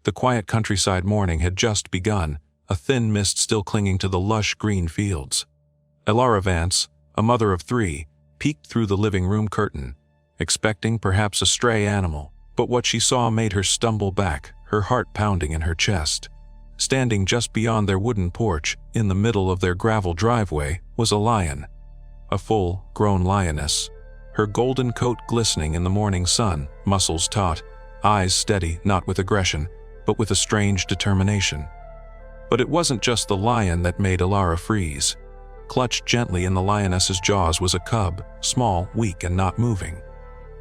The quiet countryside morning had just begun, a thin mist still clinging to the lush green fields. Elara Vance, a mother of 3, peeked through the living room curtain, expecting perhaps a stray animal, but what she saw made her stumble back, her heart pounding in her chest. Standing just beyond their wooden porch, in the middle of their gravel driveway, was a lion. A full-grown lioness, her golden coat glistening in the morning sun, muscles taut, eyes steady, not with aggression, but with a strange determination. But it wasn't just the lion that made Elara freeze. Clutched gently in the lioness's jaws was a cub, small, weak, and not moving.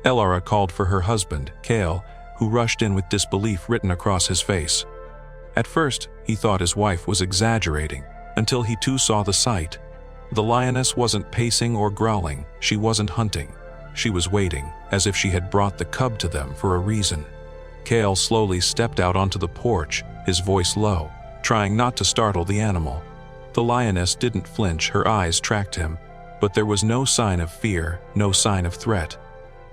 Elara called for her husband, Kale, who rushed in with disbelief written across his face. At first, he thought his wife was exaggerating, until he too saw the sight. The lioness wasn't pacing or growling, she wasn't hunting. She was waiting, as if she had brought the cub to them for a reason. Kale slowly stepped out onto the porch, his voice low, trying not to startle the animal. The lioness didn't flinch, her eyes tracked him, but there was no sign of fear, no sign of threat.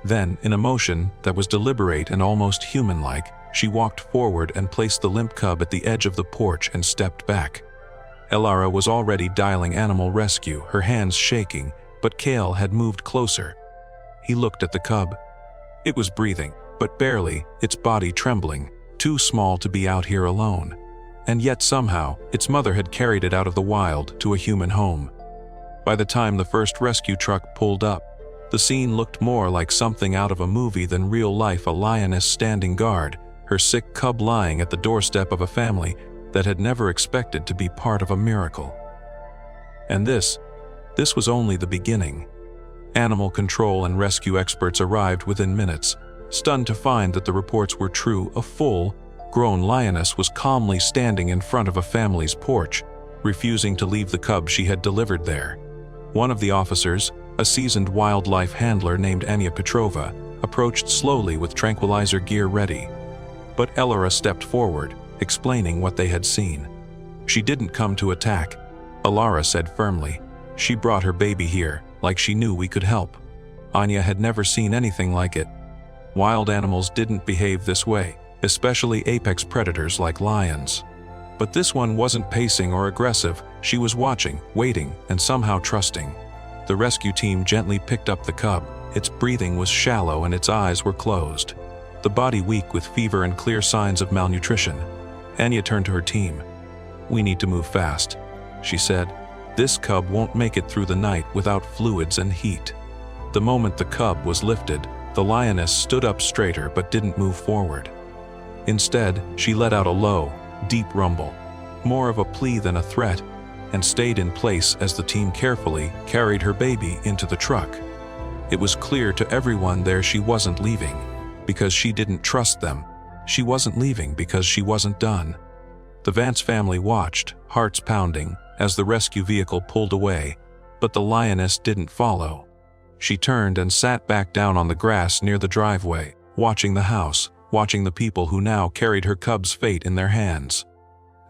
Then, in a motion that was deliberate and almost human-like, she walked forward and placed the limp cub at the edge of the porch and stepped back. Elara was already dialing animal rescue, her hands shaking, but Kale had moved closer. He looked at the cub. It was breathing, but barely, its body trembling, too small to be out here alone. And yet somehow, its mother had carried it out of the wild to a human home. By the time the first rescue truck pulled up, the scene looked more like something out of a movie than real life, a lioness standing guard, her sick cub lying at the doorstep of a family that had never expected to be part of a miracle. And this was only the beginning. Animal control and rescue experts arrived within minutes, stunned to find that the reports were true. A full-grown lioness was calmly standing in front of a family's porch, refusing to leave the cub she had delivered there. One of the officers, a seasoned wildlife handler named Anya Petrova, approached slowly with tranquilizer gear ready. But Elara stepped forward, explaining what they had seen. She didn't come to attack, Elara said firmly. She brought her baby here, like she knew we could help. Anya had never seen anything like it. Wild animals didn't behave this way, especially apex predators like lions. But this one wasn't pacing or aggressive, she was watching, waiting, and somehow trusting. The rescue team gently picked up the cub. Its breathing was shallow and its eyes were closed. The body weak with fever and clear signs of malnutrition. Anya turned to her team. "We need to move fast," she said. "This cub won't make it through the night without fluids and heat." The moment the cub was lifted, the lioness stood up straighter but didn't move forward. Instead, she let out a low, deep rumble, more of a plea than a threat, and stayed in place as the team carefully carried her baby into the truck. It was clear to everyone there she wasn't leaving because she didn't trust them. She wasn't leaving because she wasn't done. The Vance family watched, hearts pounding, as the rescue vehicle pulled away, but the lioness didn't follow. She turned and sat back down on the grass near the driveway, watching the house, watching the people who now carried her cub's fate in their hands.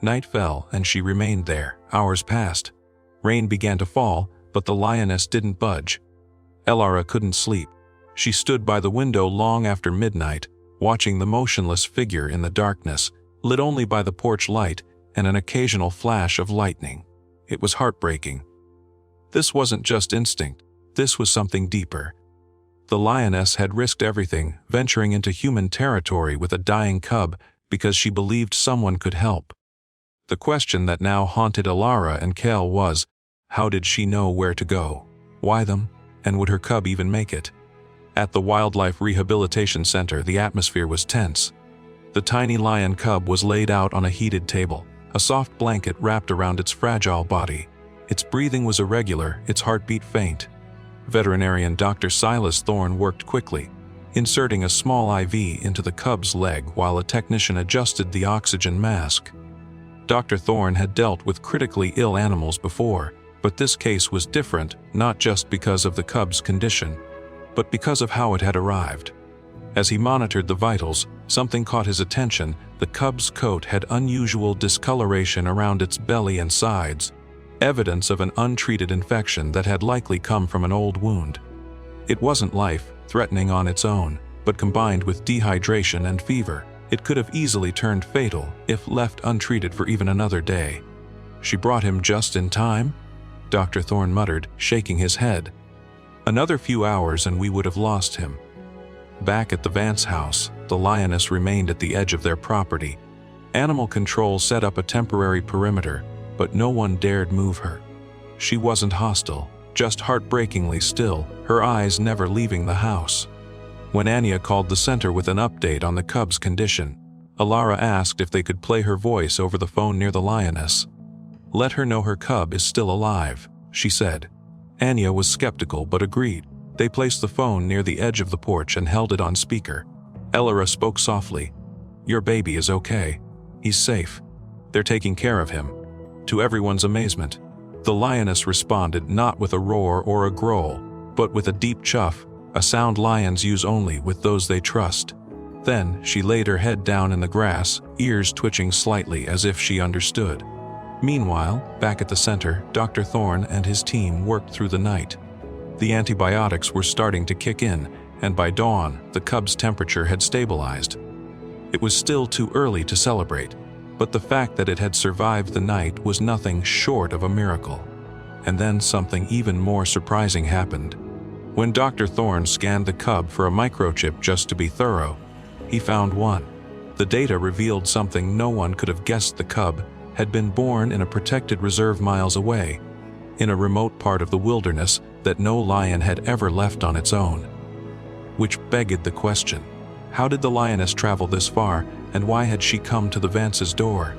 Night fell and she remained there. Hours passed. Rain began to fall, but the lioness didn't budge. Elara couldn't sleep. She stood by the window long after midnight, watching the motionless figure in the darkness, lit only by the porch light and an occasional flash of lightning. It was heartbreaking. This wasn't just instinct. This was something deeper. The lioness had risked everything, venturing into human territory with a dying cub because she believed someone could help. The question that now haunted Elara and Kale was, how did she know where to go? Why them? And would her cub even make it? At the Wildlife Rehabilitation Center, the atmosphere was tense. The tiny lion cub was laid out on a heated table, a soft blanket wrapped around its fragile body. Its breathing was irregular, its heartbeat faint. Veterinarian Dr. Silas Thorne worked quickly, inserting a small IV into the cub's leg while a technician adjusted the oxygen mask. Dr. Thorne had dealt with critically ill animals before, but this case was different, not just because of the cub's condition, but because of how it had arrived. As he monitored the vitals, something caught his attention. The cub's coat had unusual discoloration around its belly and sides, evidence of an untreated infection that had likely come from an old wound. It wasn't life-threatening on its own, but combined with dehydration and fever, It could have easily turned fatal if left untreated for even another day. She brought him just in time? Dr. Thorne muttered, shaking his head. Another few hours and we would have lost him. Back at the Vance house, the lioness remained at the edge of their property. Animal control set up a temporary perimeter, but no one dared move her. She wasn't hostile, just heartbreakingly still, her eyes never leaving the house. When Anya called the center with an update on the cub's condition, Alara asked if they could play her voice over the phone near the lioness. "Let her know her cub is still alive," she said. Anya was skeptical but agreed. They placed the phone near the edge of the porch and held it on speaker. Alara spoke softly. "Your baby is okay. He's safe. They're taking care of him." To everyone's amazement, the lioness responded not with a roar or a growl, but with a deep chuff, a sound lions use only with those they trust. Then she laid her head down in the grass, ears twitching slightly as if she understood. Meanwhile, back at the center, Dr. Thorne and his team worked through the night. The antibiotics were starting to kick in, and by dawn, the cub's temperature had stabilized. It was still too early to celebrate, but the fact that it had survived the night was nothing short of a miracle. And then something even more surprising happened. When Dr. Thorne scanned the cub for a microchip just to be thorough, he found one. The data revealed something no one could have guessed. The cub had been born in a protected reserve miles away, in a remote part of the wilderness that no lion had ever left on its own. Which begged the question, how did the lioness travel this far, and why had she come to the Vance's door?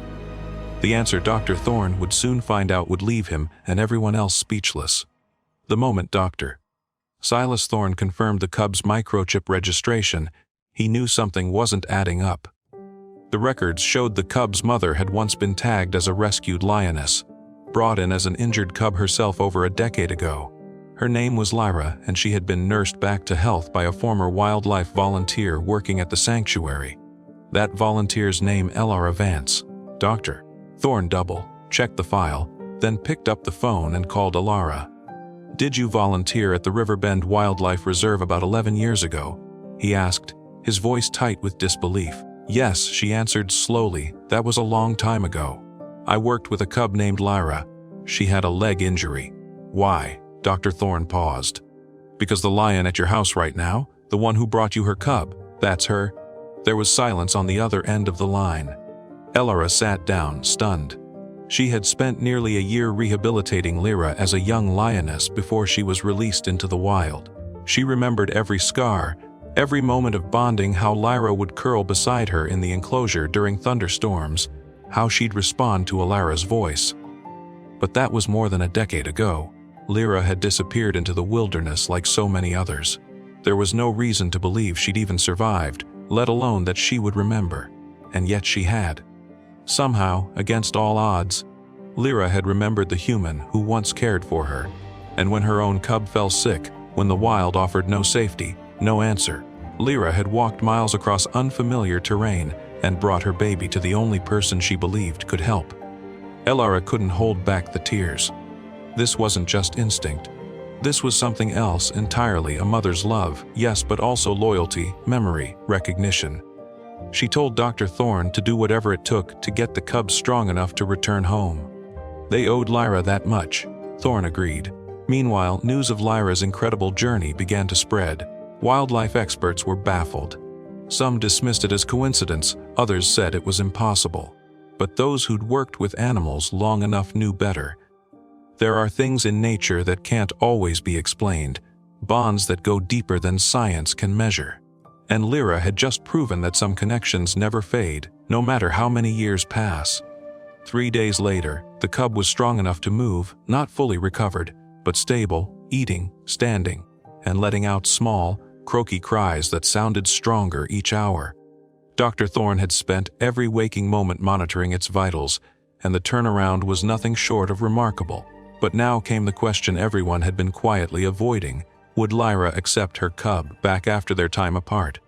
The answer Dr. Thorne would soon find out would leave him and everyone else speechless. The moment Dr. Silas Thorne confirmed the cub's microchip registration, he knew something wasn't adding up. The records showed the cub's mother had once been tagged as a rescued lioness, brought in as an injured cub herself over a decade ago. Her name was Lyra, and she had been nursed back to health by a former wildlife volunteer working at the sanctuary. That volunteer's name, Alara Vance. Dr. Thorne double-checked the file, then picked up the phone and called Alara. "Did you volunteer at the Riverbend Wildlife Reserve about 11 years ago?" he asked, his voice tight with disbelief. "Yes," she answered slowly, "that was a long time ago. I worked with a cub named Lyra. She had a leg injury." "Why?" Dr. Thorne paused. "Because the lion at your house right now, the one who brought you her cub, that's her." There was silence on the other end of the line. Alara sat down, stunned. She had spent nearly a year rehabilitating Lyra as a young lioness before she was released into the wild. She remembered every scar, every moment of bonding, how Lyra would curl beside her in the enclosure during thunderstorms, how she'd respond to Alara's voice. But that was more than a decade ago. Lyra had disappeared into the wilderness like so many others. There was no reason to believe she'd even survived, let alone that she would remember. And yet she had. Somehow, against all odds, Lyra had remembered the human who once cared for her. And when her own cub fell sick, when the wild offered no safety, no answer, Lyra had walked miles across unfamiliar terrain and brought her baby to the only person she believed could help. Alara couldn't hold back the tears. This wasn't just instinct. This was something else entirely, a mother's love, yes, but also loyalty, memory, recognition. She told Dr. Thorne to do whatever it took to get the cub strong enough to return home. They owed Lyra that much. Thorne agreed. Meanwhile, news of Lyra's incredible journey began to spread. Wildlife experts were baffled. Some dismissed it as coincidence, others said it was impossible. But those who'd worked with animals long enough knew better. There are things in nature that can't always be explained, bonds that go deeper than science can measure. And Lyra had just proven that some connections never fade, no matter how many years pass. 3 days later, the cub was strong enough to move, not fully recovered, but stable, eating, standing, and letting out small, croaky cries that sounded stronger each hour. Dr. Thorne had spent every waking moment monitoring its vitals, and the turnaround was nothing short of remarkable. But now came the question everyone had been quietly avoiding. Would Lyra accept her cub back after their time apart?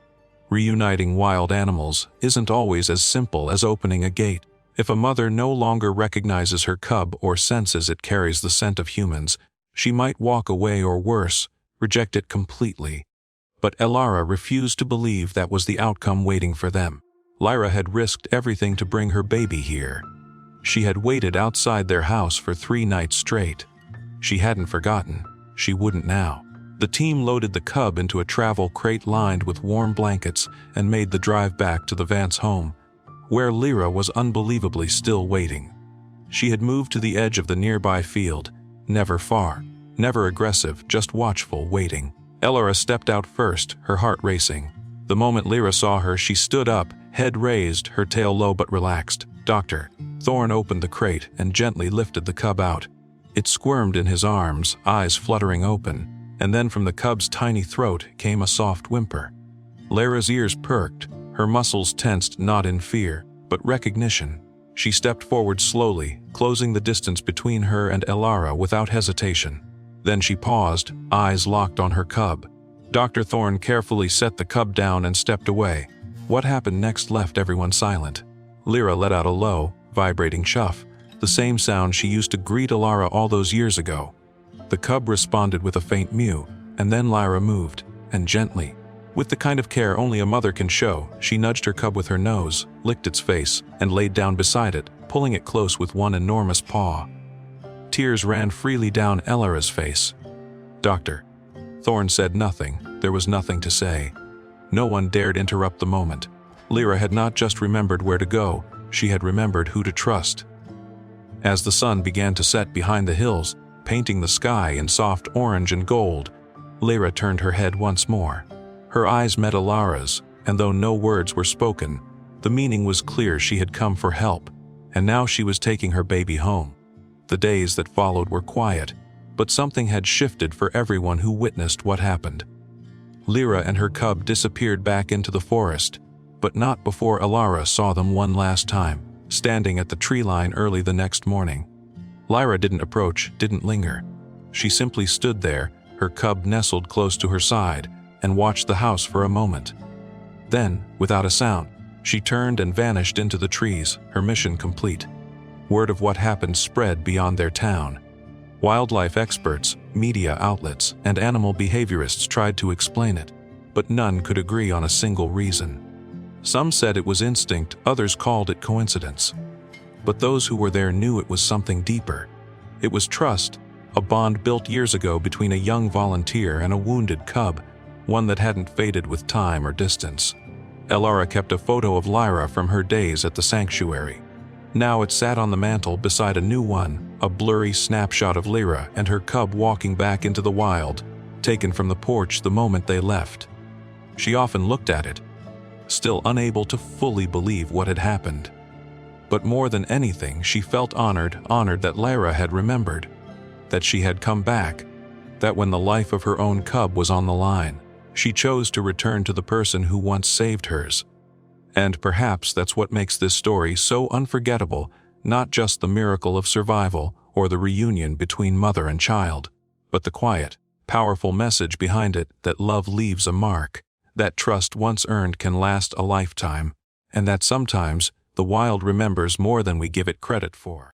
Reuniting wild animals isn't always as simple as opening a gate. If a mother no longer recognizes her cub or senses it carries the scent of humans, she might walk away or worse, reject it completely. But Alara refused to believe that was the outcome waiting for them. Lyra had risked everything to bring her baby here. She had waited outside their house for 3 nights straight. She hadn't forgotten. She wouldn't now. The team loaded the cub into a travel crate lined with warm blankets and made the drive back to the Vance home, where Lyra was unbelievably still waiting. She had moved to the edge of the nearby field, never far, never aggressive, just watchful, waiting. Elora stepped out first, her heart racing. The moment Lyra saw her, she stood up, head raised, her tail low but relaxed. "Doctor." Thorne opened the crate and gently lifted the cub out. It squirmed in his arms, eyes fluttering open, and then from the cub's tiny throat came a soft whimper. Lyra's ears perked, her muscles tensed not in fear, but recognition. She stepped forward slowly, closing the distance between her and Elara without hesitation. Then she paused, eyes locked on her cub. Dr. Thorne carefully set the cub down and stepped away. What happened next left everyone silent. Lyra let out a low, vibrating chuff, the same sound she used to greet Elara all those years ago. The cub responded with a faint mew, and then Lyra moved, and gently, with the kind of care only a mother can show, she nudged her cub with her nose, licked its face, and laid down beside it, pulling it close with one enormous paw. Tears ran freely down Elara's face. "Doctor." Thorne said nothing. There was nothing to say. No one dared interrupt the moment. Lyra had not just remembered where to go, she had remembered who to trust. As the sun began to set behind the hills, painting the sky in soft orange and gold, Lyra turned her head once more. Her eyes met Elara's, and though no words were spoken, the meaning was clear. She had come for help, and now she was taking her baby home. The days that followed were quiet, but something had shifted for everyone who witnessed what happened. Lyra and her cub disappeared back into the forest, but not before Elara saw them one last time, standing at the tree line early the next morning. Lyra didn't approach, didn't linger. She simply stood there, her cub nestled close to her side, and watched the house for a moment. Then, without a sound, she turned and vanished into the trees, her mission complete. Word of what happened spread beyond their town. Wildlife experts, media outlets, and animal behaviorists tried to explain it, but none could agree on a single reason. Some said it was instinct, others called it coincidence. But those who were there knew it was something deeper. It was trust, a bond built years ago between a young volunteer and a wounded cub, one that hadn't faded with time or distance. Elara kept a photo of Lyra from her days at the sanctuary. Now it sat on the mantel beside a new one, a blurry snapshot of Lyra and her cub walking back into the wild, taken from the porch the moment they left. She often looked at it, still unable to fully believe what had happened. But more than anything, she felt honored that Lyra had remembered, that she had come back, that when the life of her own cub was on the line, she chose to return to the person who once saved hers. And perhaps that's what makes this story so unforgettable, not just the miracle of survival or the reunion between mother and child, but the quiet, powerful message behind it that love leaves a mark, that trust once earned can last a lifetime, and that sometimes the wild remembers more than we give it credit for.